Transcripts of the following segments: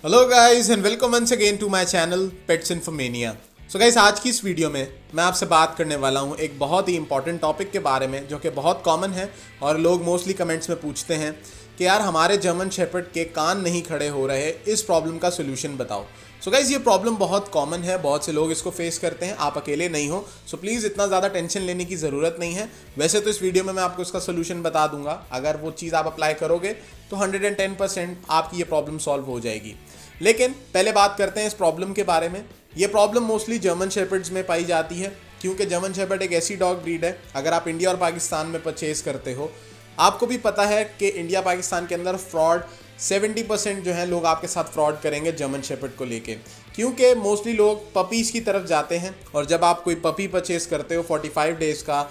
Hello guys and welcome once again to my channel pets infomania. So guys, आज की इस video में मैं आपसे बात करने वाला हूं एक बहुत ही इंपॉर्टेंट टॉपिक के बारे में जो कि बहुत कॉमन है और लोग मोस्टली कमेंट्स में पूछते हैं कि यार हमारे जर्मन शेपर्ड के कान नहीं खड़े हो रहे, इस प्रॉब्लम का सोल्यूशन बताओ। सो गाइस, ये प्रॉब्लम बहुत कॉमन है, बहुत से लोग इसको फेस करते हैं, आप अकेले नहीं हो। सो प्लीज़ इतना ज़्यादा टेंशन लेने की ज़रूरत नहीं है। वैसे तो इस वीडियो में मैं आपको इसका सोल्यूशन बता दूंगा, अगर वो चीज़ आप अप्लाई करोगे तो 110% आपकी ये प्रॉब्लम सॉल्व हो जाएगी। लेकिन पहले बात करते हैं इस प्रॉब्लम के बारे में। ये प्रॉब्लम मोस्टली जर्मन शेपर्ड्स में पाई जाती है, क्योंकि जर्मन शेपर्ड एक ऐसी डॉग ब्रीड है, अगर आप इंडिया और पाकिस्तान में परचेज करते हो, आपको भी पता है कि इंडिया पाकिस्तान के अंदर फ्रॉड 70% जो है लोग आपके साथ फ्रॉड करेंगे जर्मन शेपर्ड को लेके, क्योंकि मोस्टली लोग पपीज़ की तरफ जाते हैं। और जब आप कोई पपी परचेज करते हो 45 डेज़ का,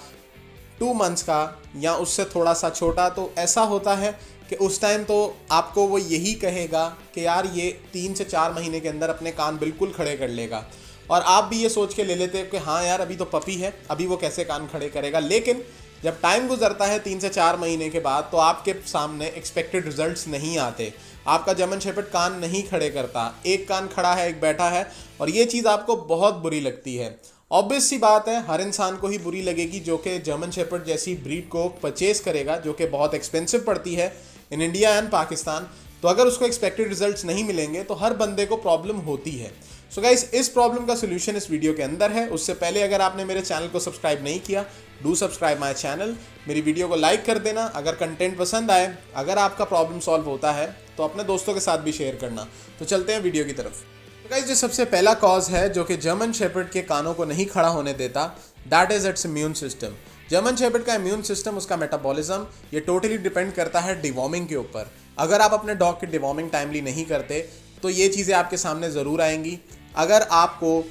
2 मंथ्स का या उससे थोड़ा सा छोटा, तो ऐसा होता है कि उस टाइम तो आपको वो यही कहेगा कि यार ये 3 से 4 महीने के अंदर अपने कान बिल्कुल खड़े कर लेगा, और आप भी ये सोच के ले लेते हो कि हाँ यार अभी तो पपी है, अभी वो कैसे कान खड़े करेगा। लेकिन जब टाइम गुजरता है 3 से 4 महीने के बाद, तो आपके सामने एक्सपेक्टेड रिजल्ट्स नहीं आते। आपका जर्मन शेपर्ड कान नहीं खड़े करता, एक कान खड़ा है एक बैठा है, और ये चीज़ आपको बहुत बुरी लगती है। ऑब्वियस सी बात है, हर इंसान को ही बुरी लगेगी जो कि जर्मन शेपर्ड जैसी ब्रीड को परचेज करेगा, जो कि बहुत एक्सपेंसिव पड़ती है इन इंडिया एंड पाकिस्तान। तो अगर उसको एक्सपेक्टेड रिजल्ट्स नहीं मिलेंगे तो हर बंदे को प्रॉब्लम होती है। सो गाइस, इस प्रॉब्लम का सोल्यूशन इस वीडियो के अंदर है। उससे पहले अगर आपने मेरे चैनल को सब्सक्राइब नहीं किया, डू सब्सक्राइब माय चैनल। मेरी वीडियो को लाइक कर देना अगर कंटेंट पसंद आए। अगर आपका प्रॉब्लम सॉल्व होता है तो अपने दोस्तों के साथ भी शेयर करना। तो चलते हैं वीडियो की तरफ। तो गाइस, जो सबसे पहला कॉज है जो कि जर्मन शेपर्ड के कानों को नहीं खड़ा होने देता, that is it's immune system. German shepherd का इम्यून सिस्टम, उसका मेटाबॉलिज्म, ये टोटली डिपेंड करता है डिवॉर्मिंग के ऊपर। अगर आप अपने डॉग की डिवॉर्मिंग टाइमली नहीं करते तो ये चीज़ें आपके सामने ज़रूर आएंगी। अगर आपको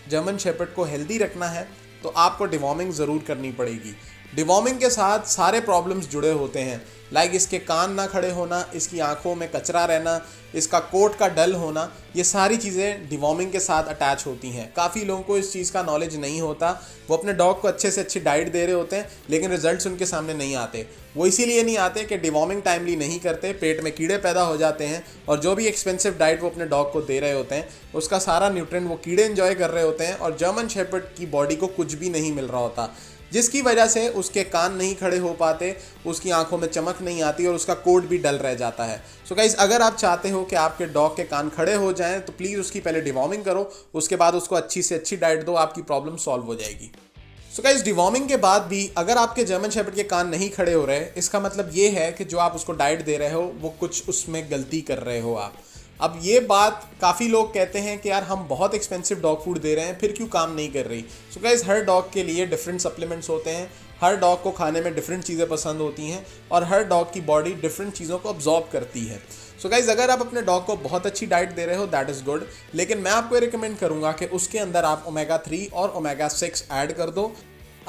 जर्मन शेपर्ड को हेल्दी रखना है तो आपको डिवॉर्मिंग ज़रूर करनी पड़ेगी। डिवॉर्मिंग के साथ सारे प्रॉब्लम्स जुड़े होते हैं, लाइक इसके कान ना खड़े होना, इसकी आंखों में कचरा रहना, इसका कोट का डल होना, ये सारी चीज़ें डिवॉर्मिंग के साथ अटैच होती हैं। काफ़ी लोगों को इस चीज़ का नॉलेज नहीं होता, वो अपने डॉग को अच्छे से अच्छी डाइट दे रहे होते हैं लेकिन रिजल्ट्स उनके सामने नहीं आते। वो इसीलिए नहीं आते कि डिवॉर्मिंग टाइमली नहीं करते, पेट में कीड़े पैदा हो जाते हैं, और जो भी एक्सपेंसिव डाइट वो अपने डॉग को दे रहे होते हैं उसका सारा न्यूट्रिएंट वो कीड़े एंजॉय कर रहे होते हैं, और जर्मन शेपर्ड की बॉडी को कुछ भी नहीं मिल रहा होता, जिसकी वजह से उसके कान नहीं खड़े हो पाते, उसकी आंखों में चमक नहीं आती और उसका कोट भी डल रह जाता है। सो गाइस, अगर आप चाहते हो कि आपके डॉग के कान खड़े हो जाएं तो प्लीज़ उसकी पहले डिवॉर्मिंग करो, उसके बाद उसको अच्छी से अच्छी डाइट दो, आपकी प्रॉब्लम सॉल्व हो जाएगी। सो गाइस, डिवॉर्मिंग के बाद भी अगर आपके जर्मन शेपर्ड के कान नहीं खड़े हो रहे, इसका मतलब ये है कि जो आप उसको डाइट दे रहे हो वो कुछ उसमें गलती कर रहे हो आप। अब ये बात काफ़ी लोग कहते हैं कि यार हम बहुत एक्सपेंसिव डॉग फूड दे रहे हैं फिर क्यों काम नहीं कर रही। सो गाइस, हर डॉग के लिए डिफरेंट सप्लीमेंट्स होते हैं, हर डॉग को खाने में डिफरेंट चीज़ें पसंद होती हैं, और हर डॉग की बॉडी डिफरेंट चीज़ों को अब्जॉर्ब करती है। सो गाइस, अगर आप अपने डॉग को बहुत अच्छी डाइट दे रहे हो दैट इज़ गुड, लेकिन मैं आपको रिकमेंड करूँगा कि उसके अंदर आप ओमेगा 3 और ओमेगा 6 ऐड कर दो।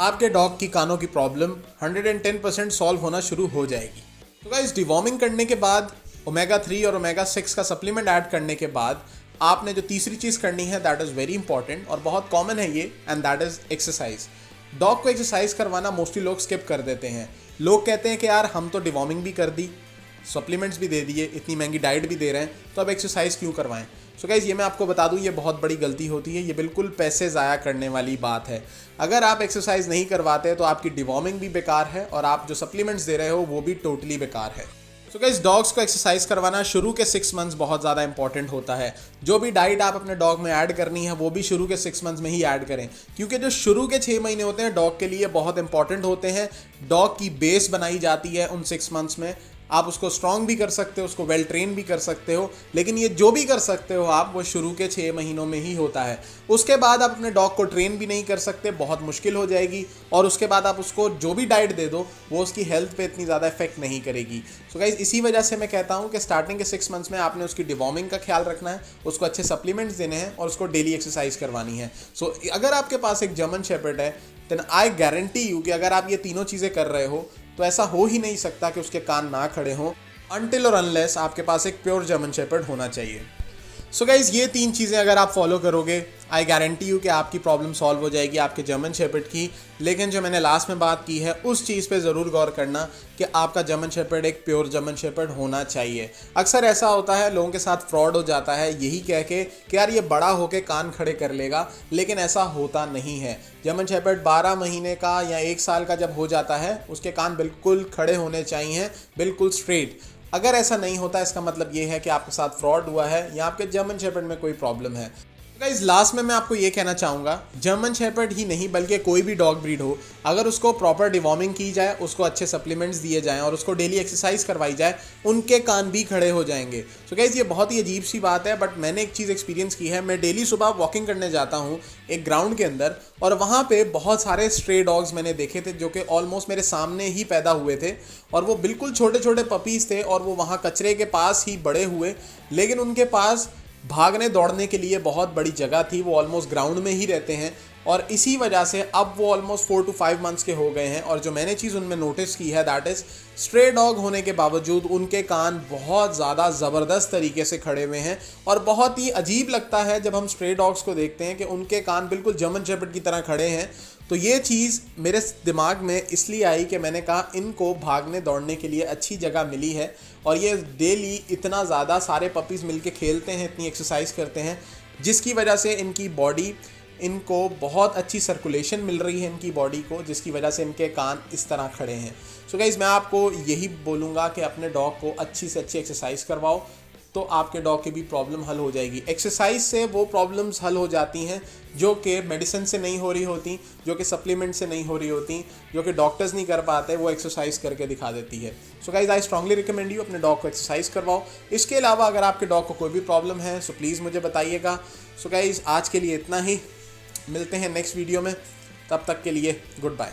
आपके डॉग की कानों की प्रॉब्लम 110% सॉल्व होना शुरू हो जाएगी। तो गाइस, डिवॉर्मिंग करने के बाद, ओमेगा 3 और ओमेगा 6 का सप्लीमेंट ऐड करने के बाद, आपने जो तीसरी चीज़ करनी है दैट इज़ वेरी इंपॉर्टेंट और बहुत कॉमन है ये, and that is exercise. Dog को एक्सरसाइज करवाना मोस्टली लोग स्किप कर देते हैं। लोग कहते हैं कि यार हम तो डिवॉर्मिंग भी कर दी, सप्लीमेंट्स भी दे दिए, इतनी महंगी डाइट भी दे रहे हैं, तो अब एक्सरसाइज क्यों करवाएं। सो गाइस, ये मैं आपको बता दूं, ये बहुत बड़ी गलती होती है, ये बिल्कुल पैसे ज़ाया करने वाली बात है। अगर आप एक्सरसाइज नहीं करवाते तो आपकी डिवॉर्मिंग भी बेकार है और आप जो सप्लीमेंट्स दे रहे हो वो भी टोटली बेकार है। सो गाइस, डॉग्स को एक्सरसाइज करवाना शुरू के 6 मंथ्स बहुत ज़्यादा इंपॉर्टेंट होता है। जो भी डाइट आप अपने डॉग में ऐड करनी है वो भी शुरू के 6 मंथ्स में ही ऐड करें, क्योंकि जो शुरू के 6 महीने होते हैं डॉग के लिए बहुत इंपॉर्टेंट होते हैं। डॉग की बेस बनाई जाती है उन 6 मंथ्स में। आप उसको स्ट्रॉन्ग भी कर सकते हो, उसको वेल ट्रेन भी कर सकते हो, लेकिन ये जो भी कर सकते हो आप, वो शुरू के 6 महीनों में ही होता है। उसके बाद आप अपने डॉग को ट्रेन भी नहीं कर सकते, बहुत मुश्किल हो जाएगी, और उसके बाद आप उसको जो भी डाइट दे दो वो उसकी हेल्थ पे इतनी ज़्यादा इफेक्ट नहीं करेगी। सो गाइस, इसी वजह से मैं कहता हूँ कि स्टार्टिंग के 6 मंथ्स में आपने उसकी डिवॉर्मिंग का ख्याल रखना है, उसको अच्छे सप्लीमेंट्स देने हैं और उसको डेली एक्सरसाइज करवानी है। सो अगर आपके पास एक जर्मन शेपर्ड है, देन आई गारंटी यू कि अगर आप ये तीनों चीज़ें कर रहे हो तो ऐसा हो ही नहीं सकता कि उसके कान ना खड़े हों, अनटिल और अनलेस आपके पास एक प्योर जर्मन शेपर्ड होना चाहिए। सो गाइज ये 3 चीज़ें अगर आप फॉलो करोगे, आई गारंटी यू कि आपकी प्रॉब्लम सॉल्व हो जाएगी आपके जर्मन शेपर्ड की। लेकिन जो मैंने लास्ट में बात की है उस चीज़ पे ज़रूर गौर करना कि आपका जर्मन शेपर्ड एक प्योर जर्मन शेपर्ड होना चाहिए। अक्सर ऐसा होता है, लोगों के साथ फ्रॉड हो जाता है यही कह के कि यार ये बड़ा होके कान खड़े कर लेगा, लेकिन ऐसा होता नहीं है। जर्मन शेपर्ड 12 महीने का या 1 साल का जब हो जाता है उसके कान बिल्कुल खड़े होने चाहिए, बिल्कुल स्ट्रेट। अगर ऐसा नहीं होता इसका मतलब ये है कि आपके साथ फ्रॉड हुआ है या आपके जर्मन शेपर्ड में कोई प्रॉब्लम है। गाइस लास्ट में मैं आपको ये कहना चाहूँगा, जर्मन शेपर्ड ही नहीं बल्कि कोई भी डॉग ब्रीड हो, अगर उसको प्रॉपर डिवॉर्मिंग की जाए, उसको अच्छे सप्लीमेंट्स दिए जाएं और उसको डेली एक्सरसाइज करवाई जाए, उनके कान भी खड़े हो जाएंगे। सो गाइस ये बहुत ही अजीब सी बात है, बट मैंने एक चीज़ एक्सपीरियंस की है। मैं डेली सुबह वॉकिंग करने जाता हूँ एक ग्राउंड के अंदर, और वहाँ पे बहुत सारे स्ट्रे डॉग्स मैंने देखे थे जो कि ऑलमोस्ट मेरे सामने ही पैदा हुए थे, और वो बिल्कुल छोटे छोटे पपीज़ थे और वो वहाँ कचरे के पास ही बड़े हुए, लेकिन उनके पास भागने दौड़ने के लिए बहुत बड़ी जगह थी। वो ऑलमोस्ट ग्राउंड में ही रहते हैं और इसी वजह से अब वो ऑलमोस्ट 4 to 5 मंथ्स के हो गए हैं। और जो मैंने चीज़ उनमें नोटिस की है दैट इज़ स्ट्रे डॉग होने के बावजूद उनके कान बहुत ज़्यादा ज़बरदस्त तरीके से खड़े हुए हैं, और बहुत ही अजीब लगता है जब हम स्ट्रे डॉग्स को देखते हैं कि उनके कान बिल्कुल जर्मन शेपर्ड की तरह खड़े हैं। तो ये चीज़ मेरे दिमाग में इसलिए आई कि मैंने कहा इनको भागने दौड़ने के लिए अच्छी जगह मिली है, और ये डेली इतना ज़्यादा सारे पपीज़ मिलके खेलते हैं, इतनी एक्सरसाइज करते हैं, जिसकी वजह से इनकी बॉडी, इनको बहुत अच्छी सर्कुलेशन मिल रही है इनकी बॉडी को, जिसकी वजह से इनके कान इस तरह खड़े हैं। सो गाइज़ मैं आपको यही बोलूँगा कि अपने डॉग को अच्छी से अच्छी एक्सरसाइज करवाओ, तो आपके डॉग की भी प्रॉब्लम हल हो जाएगी। एक्सरसाइज से वो प्रॉब्लम्स हल हो जाती हैं जो कि मेडिसिन से नहीं हो रही होती, जो कि सप्लीमेंट से नहीं हो रही होती, जो कि डॉक्टर्स नहीं कर पाते, वो एक्सरसाइज करके दिखा देती है। So guys I strongly recommend you अपने डॉग को एक्सरसाइज करवाओ। इसके अलावा अगर आपके डॉग को कोई भी प्रॉब्लम है सो प्लीज़ मुझे बताइएगा। सो गाइज आज के लिए इतना ही, मिलते हैं नेक्स्ट वीडियो में, तब तक के लिए गुड बाय।